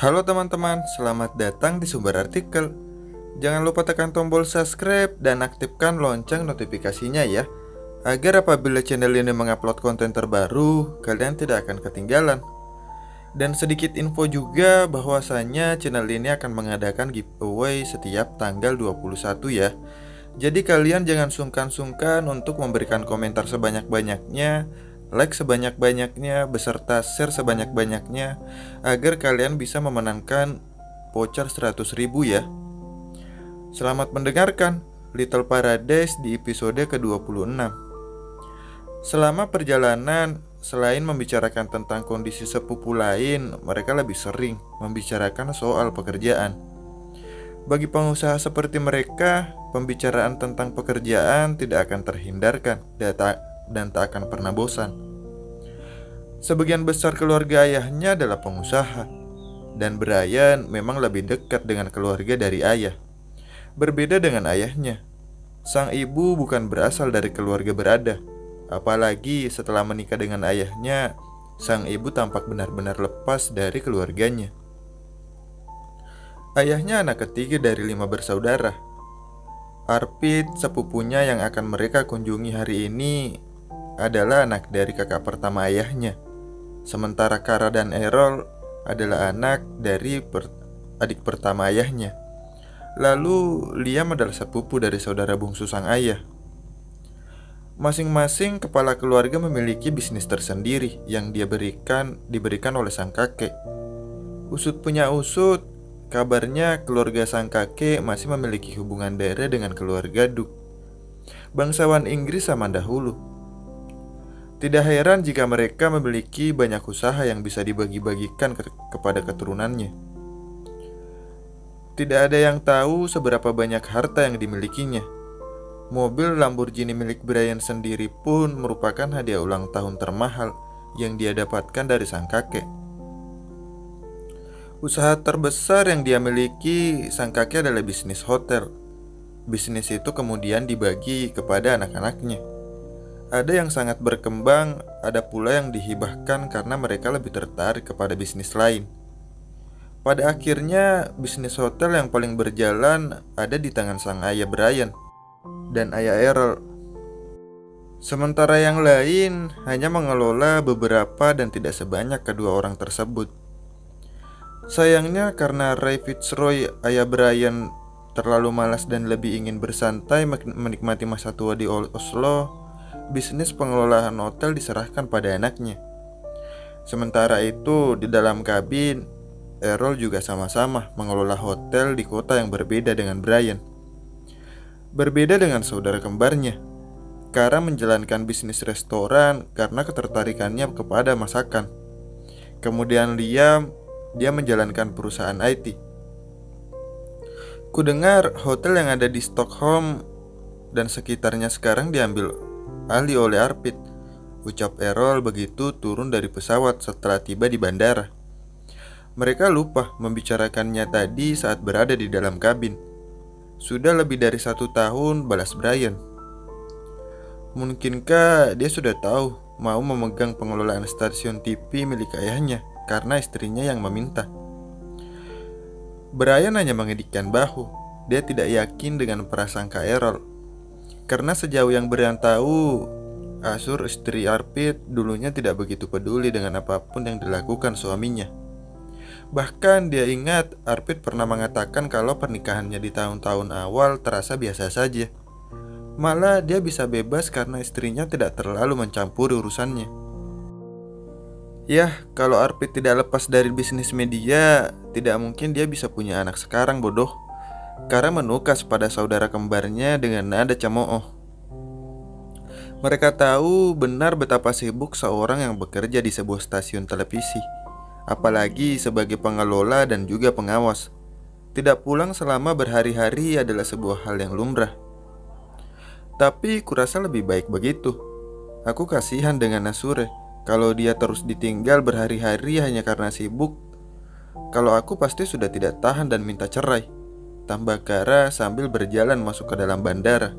Halo teman-teman, selamat datang di Sumber Artikel. Jangan lupa tekan tombol subscribe dan aktifkan lonceng notifikasinya ya, agar apabila channel ini mengupload konten terbaru, kalian tidak akan ketinggalan. Dan sedikit info juga bahwasanya channel ini akan mengadakan giveaway setiap tanggal 21 ya. Jadi kalian jangan sungkan-sungkan untuk memberikan komentar sebanyak-banyaknya, like sebanyak-banyaknya, beserta share sebanyak-banyaknya, agar kalian bisa memenangkan voucher 100.000 ya. Selamat mendengarkan Little Paradise di episode ke-26. Selama perjalanan, selain membicarakan tentang kondisi sepupu lain, mereka lebih sering membicarakan soal pekerjaan. Bagi pengusaha seperti mereka, pembicaraan tentang pekerjaan tidak akan terhindarkan dan tak akan pernah bosan. Sebagian besar keluarga ayahnya adalah pengusaha, dan Brian memang lebih dekat dengan keluarga dari ayah. Berbeda dengan ayahnya, sang ibu bukan berasal dari keluarga berada. Apalagi setelah menikah dengan ayahnya, sang ibu tampak benar-benar lepas dari keluarganya. Ayahnya anak ketiga dari 5 bersaudara. Arpit, sepupunya yang akan mereka kunjungi hari ini, adalah anak dari kakak pertama ayahnya. Sementara Kara dan Errol adalah anak dari adik pertama ayahnya. Lalu Liam adalah sepupu dari saudara bungsu sang ayah. Masing-masing kepala keluarga memiliki bisnis tersendiri yang diberikan oleh sang kakek. Usut punya usut, kabarnya keluarga sang kakek masih memiliki hubungan darah dengan keluarga Duke, bangsawan Inggris zaman dahulu. Tidak heran jika mereka memiliki banyak usaha yang bisa dibagi-bagikan kepada keturunannya. Tidak ada yang tahu seberapa banyak harta yang dimilikinya. Mobil Lamborghini milik Brian sendiri pun merupakan hadiah ulang tahun termahal yang dia dapatkan dari sang kakek. Usaha terbesar yang dia miliki sang kakek adalah bisnis hotel. Bisnis itu kemudian dibagi kepada anak-anaknya. Ada yang sangat berkembang, ada pula yang dihibahkan karena mereka lebih tertarik kepada bisnis lain. Pada akhirnya, bisnis hotel yang paling berjalan ada di tangan sang ayah Brian dan ayah Errol. Sementara yang lain hanya mengelola beberapa dan tidak sebanyak kedua orang tersebut. Sayangnya karena Ray Fitzroy, ayah Brian, terlalu malas dan lebih ingin bersantai menikmati masa tua di Oslo, bisnis pengelolaan hotel diserahkan pada anaknya. Sementara itu, di dalam kabin, Errol juga sama-sama mengelola hotel di kota yang berbeda dengan Brian. Berbeda dengan saudara kembarnya, Kara menjalankan bisnis restoran karena ketertarikannya kepada masakan. Kemudian Liam, dia menjalankan perusahaan IT. Kudengar hotel yang ada di Stockholm dan sekitarnya sekarang diambil alih oleh Arpit, ucap Errol begitu turun dari pesawat setelah tiba di bandara. Mereka lupa membicarakannya tadi saat berada di dalam kabin. Sudah lebih dari 1 tahun, balas Brian. Mungkinkah dia sudah tahu mau memegang pengelolaan stasiun TV milik ayahnya karena istrinya yang meminta? Brian hanya mengedikkan bahu. Dia tidak yakin dengan prasangka Errol. Karena sejauh yang Brian tahu, Asur, istri Arpit, dulunya tidak begitu peduli dengan apapun yang dilakukan suaminya. Bahkan dia ingat Arpit pernah mengatakan kalau pernikahannya di tahun-tahun awal terasa biasa saja. Malah dia bisa bebas karena istrinya tidak terlalu mencampuri urusannya. Yah, kalau Arpit tidak lepas dari bisnis media, tidak mungkin dia bisa punya anak sekarang, bodoh. Kara menukas pada saudara kembarnya dengan nada cemooh. Mereka tahu benar betapa sibuk seorang yang bekerja di sebuah stasiun televisi, apalagi sebagai pengelola dan juga pengawas. Tidak pulang selama berhari-hari adalah sebuah hal yang lumrah. Tapi kurasa lebih baik begitu. Aku kasihan dengan Nasure. Kalau dia terus ditinggal berhari-hari hanya karena sibuk, kalau aku pasti sudah tidak tahan dan minta cerai, tambah Kara sambil berjalan masuk ke dalam bandara.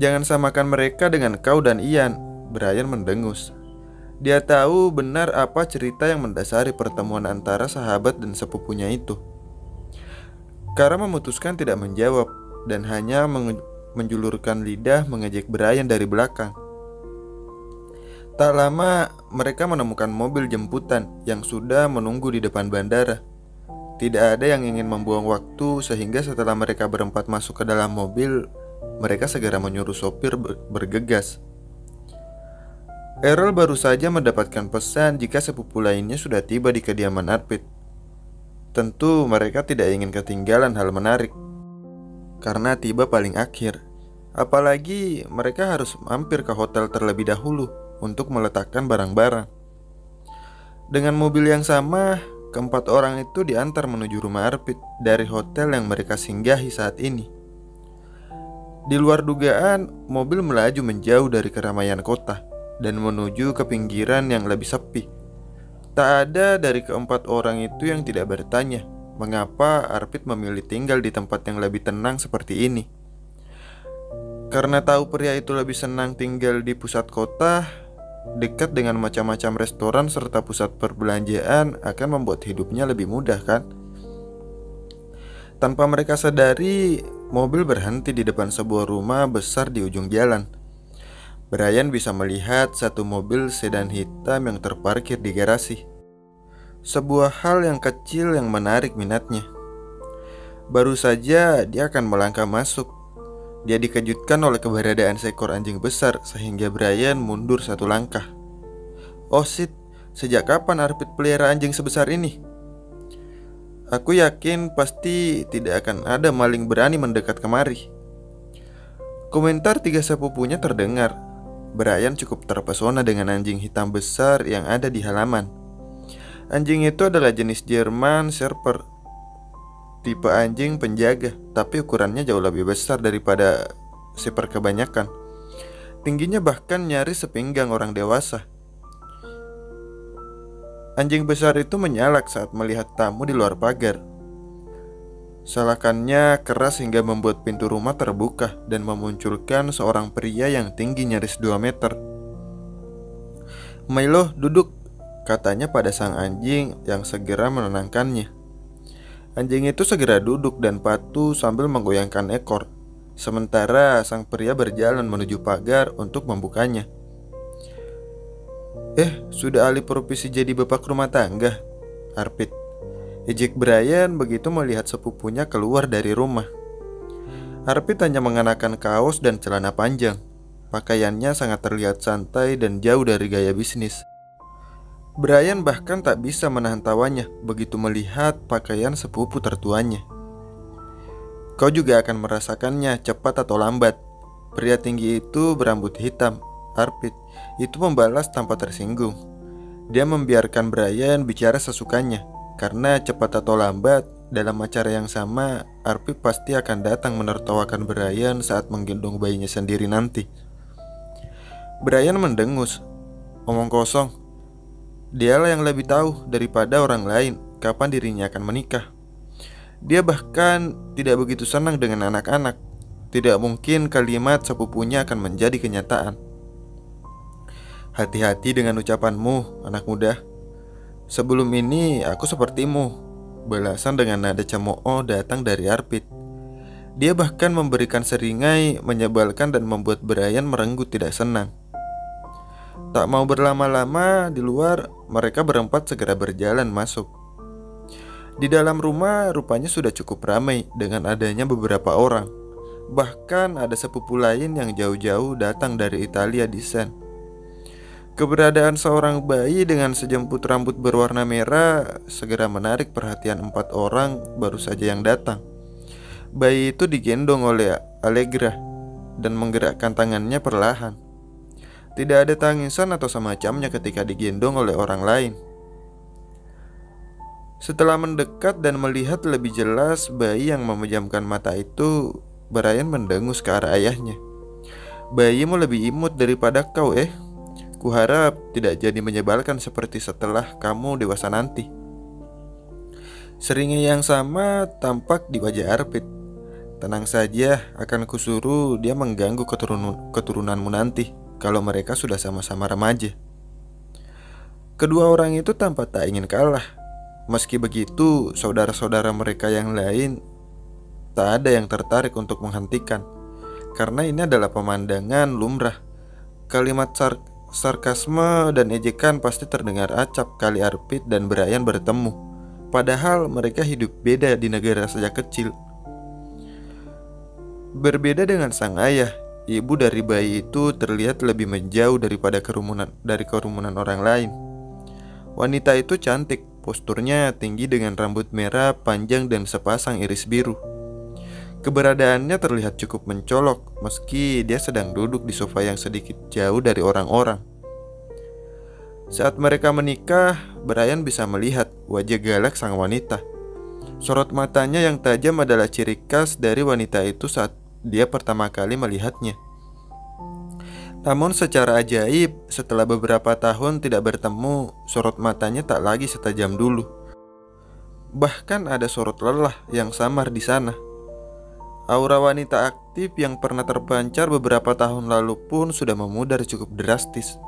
Jangan samakan mereka dengan kau dan Ian, Brian mendengus. Dia tahu benar apa cerita yang mendasari pertemuan antara sahabat dan sepupunya itu. Kara memutuskan tidak menjawab dan hanya menjulurkan lidah mengejek Brian dari belakang. Tak lama mereka menemukan mobil jemputan yang sudah menunggu di depan bandara. Tidak ada yang ingin membuang waktu sehingga setelah mereka berempat masuk ke dalam mobil, mereka segera menyuruh sopir bergegas. Errol baru saja mendapatkan pesan jika sepupu lainnya sudah tiba di kediaman Arpit. Tentu mereka tidak ingin ketinggalan hal menarik karena tiba paling akhir. Apalagi mereka harus mampir ke hotel terlebih dahulu untuk meletakkan barang-barang. Dengan mobil yang sama, keempat orang itu diantar menuju rumah Arpit dari hotel yang mereka singgahi saat ini. Di luar dugaan, mobil melaju menjauh dari keramaian kota dan menuju ke pinggiran yang lebih sepi. Tak ada dari keempat orang itu yang tidak bertanya mengapa Arpit memilih tinggal di tempat yang lebih tenang seperti ini. Karena tahu pria itu lebih senang tinggal di pusat kota, dekat dengan macam-macam restoran serta pusat perbelanjaan akan membuat hidupnya lebih mudah, kan? Tanpa mereka sadari, mobil berhenti di depan sebuah rumah besar di ujung jalan. Brian bisa melihat satu mobil sedan hitam yang terparkir di garasi. Sebuah hal yang kecil yang menarik minatnya. Baru saja dia akan melangkah masuk, dia dikejutkan oleh keberadaan seekor anjing besar sehingga Brian mundur satu langkah. Oh shit, sejak kapan Arpit pelihara anjing sebesar ini? Aku yakin pasti tidak akan ada maling berani mendekat kemari. Komentar tiga sepupunya terdengar. Brian cukup terpesona dengan anjing hitam besar yang ada di halaman. Anjing itu adalah jenis German Shepherd, tipe anjing penjaga, tapi ukurannya jauh lebih besar daripada Shepherd kebanyakan. Tingginya bahkan nyaris sepinggang orang dewasa. Anjing besar itu menyalak saat melihat tamu di luar pagar. Salakannya keras hingga membuat pintu rumah terbuka dan memunculkan seorang pria yang tinggi nyaris 2 meter. "Milo, duduk," katanya pada sang anjing yang segera menenangkannya. Anjing itu segera duduk dan patuh sambil menggoyangkan ekor, sementara sang pria berjalan menuju pagar untuk membukanya. Sudah alih profesi jadi bapak rumah tangga, Arpit," ejek Brian begitu melihat sepupunya keluar dari rumah. Arpit hanya mengenakan kaos dan celana panjang. Pakaiannya sangat terlihat santai dan jauh dari gaya bisnis. Brian bahkan tak bisa menahan tawanya begitu melihat pakaian sepupu tertuanya. "Kau juga akan merasakannya cepat atau lambat." Pria tinggi itu berambut hitam, Arpit, itu membalas tanpa tersinggung. Dia membiarkan Brian bicara sesukanya. Karena cepat atau lambat, dalam acara yang sama, Arpit pasti akan datang menertawakan Brian saat menggendong bayinya sendiri nanti. Brian mendengus. Omong kosong. Dialah yang lebih tahu daripada orang lain kapan dirinya akan menikah. Dia bahkan tidak begitu senang dengan anak-anak. Tidak mungkin kalimat sepupunya akan menjadi kenyataan. "Hati-hati dengan ucapanmu, anak muda. Sebelum ini aku sepertimu," balasan dengan nada cemooh datang dari Arpit. Dia bahkan memberikan seringai menyebalkan dan membuat Brian merenggut tidak senang. Tak mau berlama-lama di luar, mereka berempat segera berjalan masuk. Di dalam rumah rupanya sudah cukup ramai dengan adanya beberapa orang. Bahkan ada sepupu lain yang jauh-jauh datang dari Italia di Sen. Keberadaan seorang bayi dengan sejemput rambut berwarna merah segera menarik perhatian 4 orang baru saja yang datang. Bayi itu digendong oleh Allegra dan menggerakkan tangannya perlahan. Tidak ada tangisan atau semacamnya ketika digendong oleh orang lain. Setelah mendekat dan melihat lebih jelas bayi yang memejamkan mata itu, Brian mendengus ke arah ayahnya. "Bayimu lebih imut daripada kau, Kuharap tidak jadi menyebalkan seperti setelah kamu dewasa nanti." Seringai yang sama tampak di wajah Arpit. "Tenang saja, akan kusuruh dia mengganggu keturunanmu nanti kalau mereka sudah sama-sama remaja." Kedua orang itu tampak tak ingin kalah. Meski begitu, saudara-saudara mereka yang lain tak ada yang tertarik untuk menghentikan, karena ini adalah pemandangan lumrah. Kalimat sarkasme dan ejekan pasti terdengar acap kali Arpit dan Brian bertemu. Padahal mereka hidup beda di negara sejak kecil. Berbeda dengan sang ayah, ibu dari bayi itu terlihat lebih menjauh daripada kerumunan orang lain. Wanita itu cantik, posturnya tinggi dengan rambut merah panjang dan sepasang iris biru. Keberadaannya terlihat cukup mencolok meski dia sedang duduk di sofa yang sedikit jauh dari orang-orang. Saat mereka menikah, Brian bisa melihat wajah galak sang wanita. Sorot matanya yang tajam adalah ciri khas dari wanita itu saat dia pertama kali melihatnya. Namun secara ajaib, setelah beberapa tahun tidak bertemu, sorot matanya tak lagi setajam dulu. Bahkan ada sorot lelah yang samar di sana. Aura wanita aktif yang pernah terpancar beberapa tahun lalu pun sudah memudar cukup drastis.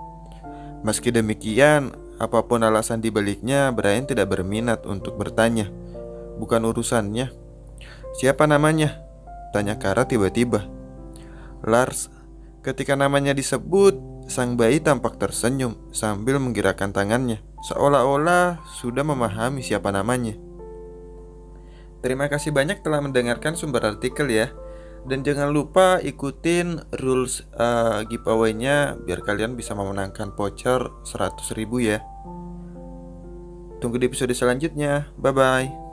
Meski demikian, apapun alasan dibaliknya, Brian tidak berminat untuk bertanya. Bukan urusannya. "Siapa namanya?" tanya Kara tiba-tiba. "Lars." Ketika namanya disebut, sang bayi tampak tersenyum sambil menggerakkan tangannya, seolah-olah sudah memahami siapa namanya. Terima kasih banyak telah mendengarkan sumber artikel ya. Dan jangan lupa ikutin rules giveaway-nya biar kalian bisa memenangkan voucher 100.000 ya. Tunggu di episode selanjutnya. Bye-bye.